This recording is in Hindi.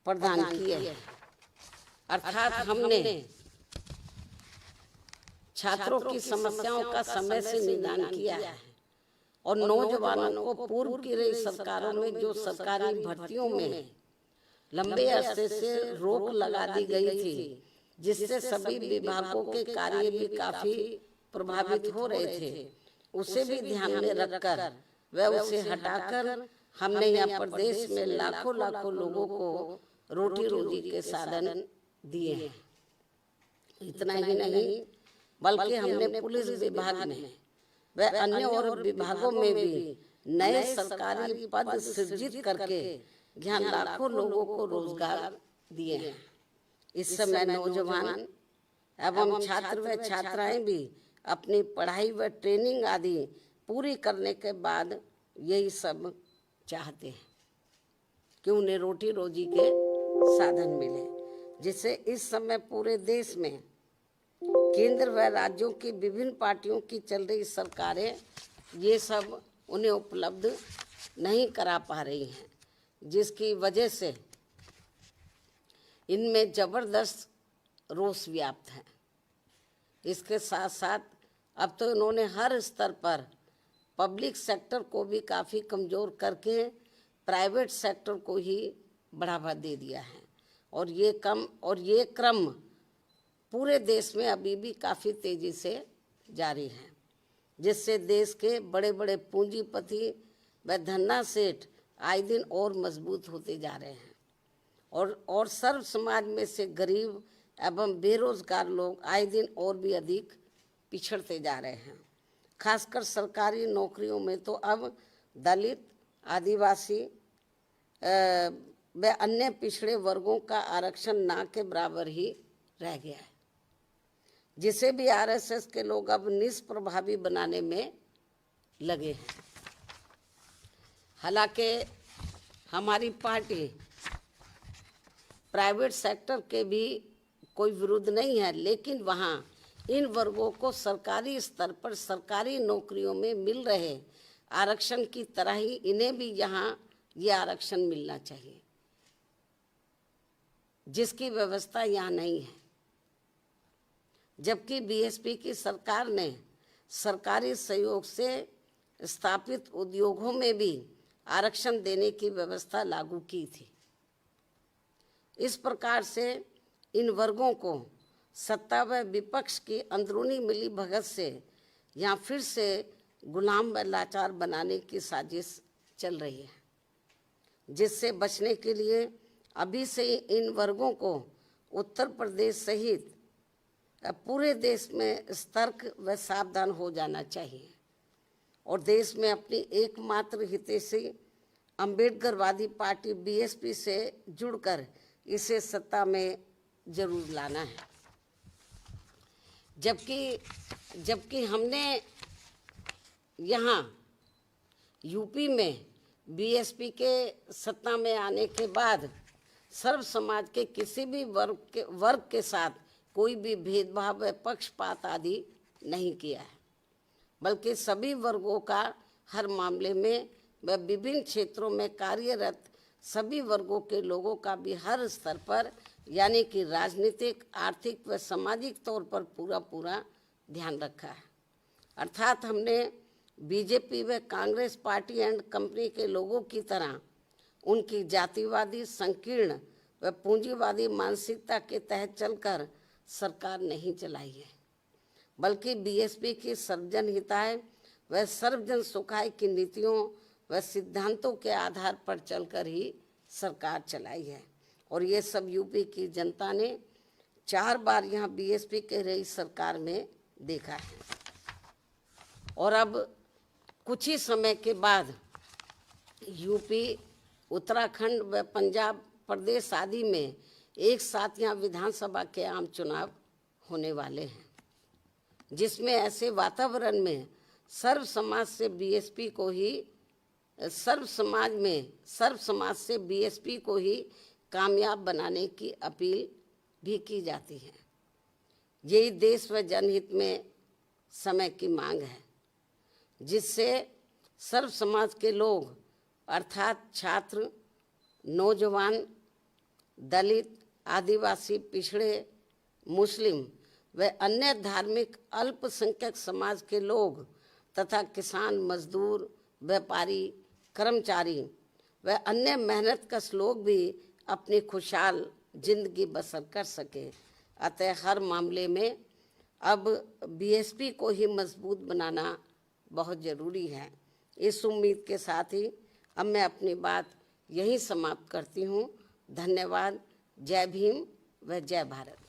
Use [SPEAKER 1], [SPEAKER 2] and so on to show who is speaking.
[SPEAKER 1] प्रदान किए हैं। अर्थात हमने छात्रों की समस्याओं का समय से निदान किया है और नौजवानों को पूर्व की रही सरकारों में जो सरकारी भर्तियों में लंबे अरसे से रोक लगा दी गई थी, जिससे सभी विभागों के कार्य भी काफी प्रभावित हो रहे थे, उसे भी ध्यान में रखकर व उसे हटाकर हमने यहाँ प्रदेश में लाखों लाखों लोगों को रोटी रोजी के साधन दिए हैं। इतना ही नहीं, बल्कि हमने पुलिस विभाग में व अन्य और विभागों में भी नए सरकारी पद सृजित करके यहाँ लाखों लोगों को रोजगार दिए हैं। इस समय नौजवान एवं छात्र व छात्राएं भी अपनी पढ़ाई व ट्रेनिंग आदि पूरी करने के बाद यही सब चाहते हैं कि उन्हें रोटी रोजी के साधन मिले, जिससे इस समय पूरे देश में केंद्र व राज्यों की विभिन्न पार्टियों की चल रही सरकारें ये सब उन्हें उपलब्ध नहीं करा पा रही हैं, जिसकी वजह से इनमें जबरदस्त रोष व्याप्त है। इसके साथ साथ अब तो इन्होंने हर स्तर पर पब्लिक सेक्टर को भी काफ़ी कमज़ोर करके प्राइवेट सेक्टर को ही बढ़ावा दे दिया है और ये क्रम पूरे देश में अभी भी काफ़ी तेज़ी से जारी है, जिससे देश के बड़े बड़े पूंजीपति व धन्ना सेठ आए दिन और मजबूत होते जा रहे हैं और सर्व समाज में से गरीब एवं बेरोजगार लोग आए दिन और भी अधिक पिछड़ते जा रहे हैं। खासकर सरकारी नौकरियों में तो अब दलित, आदिवासी व अन्य पिछड़े वर्गों का आरक्षण ना के बराबर ही रह गया है, जिसे भी आरएसएस के लोग अब निष्प्रभावी बनाने में लगे हैं। हालांकि हमारी पार्टी प्राइवेट सेक्टर के भी कोई विरोध नहीं है, लेकिन वहाँ इन वर्गों को सरकारी स्तर पर सरकारी नौकरियों में मिल रहे आरक्षण की तरह ही इन्हें भी यहाँ ये आरक्षण मिलना चाहिए, जिसकी व्यवस्था यहाँ नहीं है। जबकि बीएसपी की सरकार ने सरकारी सहयोग से स्थापित उद्योगों में भी आरक्षण देने की व्यवस्था लागू की थी। इस प्रकार से इन वर्गों को सत्ता व विपक्ष की अंदरूनी मिलीभगत से यहाँ फिर से गुलाम व लाचार बनाने की साजिश चल रही है, जिससे बचने के लिए अभी से इन वर्गों को उत्तर प्रदेश सहित पूरे देश में सतर्क व सावधान हो जाना चाहिए और देश में अपनी एकमात्र हितैषी अम्बेडकरवादी पार्टी बीएसपी से जुड़कर इसे सत्ता में जरूर लाना है। जबकि हमने यहाँ यूपी में बीएसपी के सत्ता में आने के बाद सर्व समाज के किसी भी वर्ग के साथ कोई भी भेदभाव व पक्षपात आदि नहीं किया है, बल्कि सभी वर्गों का हर मामले में व विभिन्न क्षेत्रों में कार्यरत सभी वर्गों के लोगों का भी हर स्तर पर यानी कि राजनीतिक, आर्थिक व सामाजिक तौर पर पूरा ध्यान रखा है। अर्थात हमने बीजेपी व कांग्रेस पार्टी एंड कंपनी के लोगों की तरह उनकी जातिवादी, संकीर्ण व पूंजीवादी मानसिकता के तहत चलकर सरकार नहीं चलाई है, बल्कि बीएसपी की सर्वजन हिताय व सर्वजन सुखाय की नीतियों व सिद्धांतों के आधार पर चलकर ही सरकार चलाई है। और ये सब यूपी की जनता ने 4 बार यहाँ बीएसपी के रही सरकार में देखा है और अब कुछ ही समय के बाद यूपी, उत्तराखंड व पंजाब प्रदेश आदि में एक साथ यहाँ विधानसभा के आम चुनाव होने वाले हैं, जिसमें ऐसे वातावरण में सर्व समाज से बीएसपी को ही कामयाब बनाने की अपील भी की जाती है। यही देश व जनहित में समय की मांग है, जिससे सर्व समाज के लोग अर्थात छात्र, नौजवान दलित, आदिवासी, पिछड़े, मुस्लिम व अन्य धार्मिक अल्पसंख्यक समाज के लोग तथा किसान, मजदूर, व्यापारी, कर्मचारी व अन्य मेहनतकश लोग भी अपनी खुशहाल जिंदगी बसर कर सके। अतः हर मामले में अब बीएसपी को ही मजबूत बनाना बहुत ज़रूरी है। इस उम्मीद के साथ ही अब मैं अपनी बात यहीं समाप्त करती हूँ। धन्यवाद। जय भीम व जय भारत।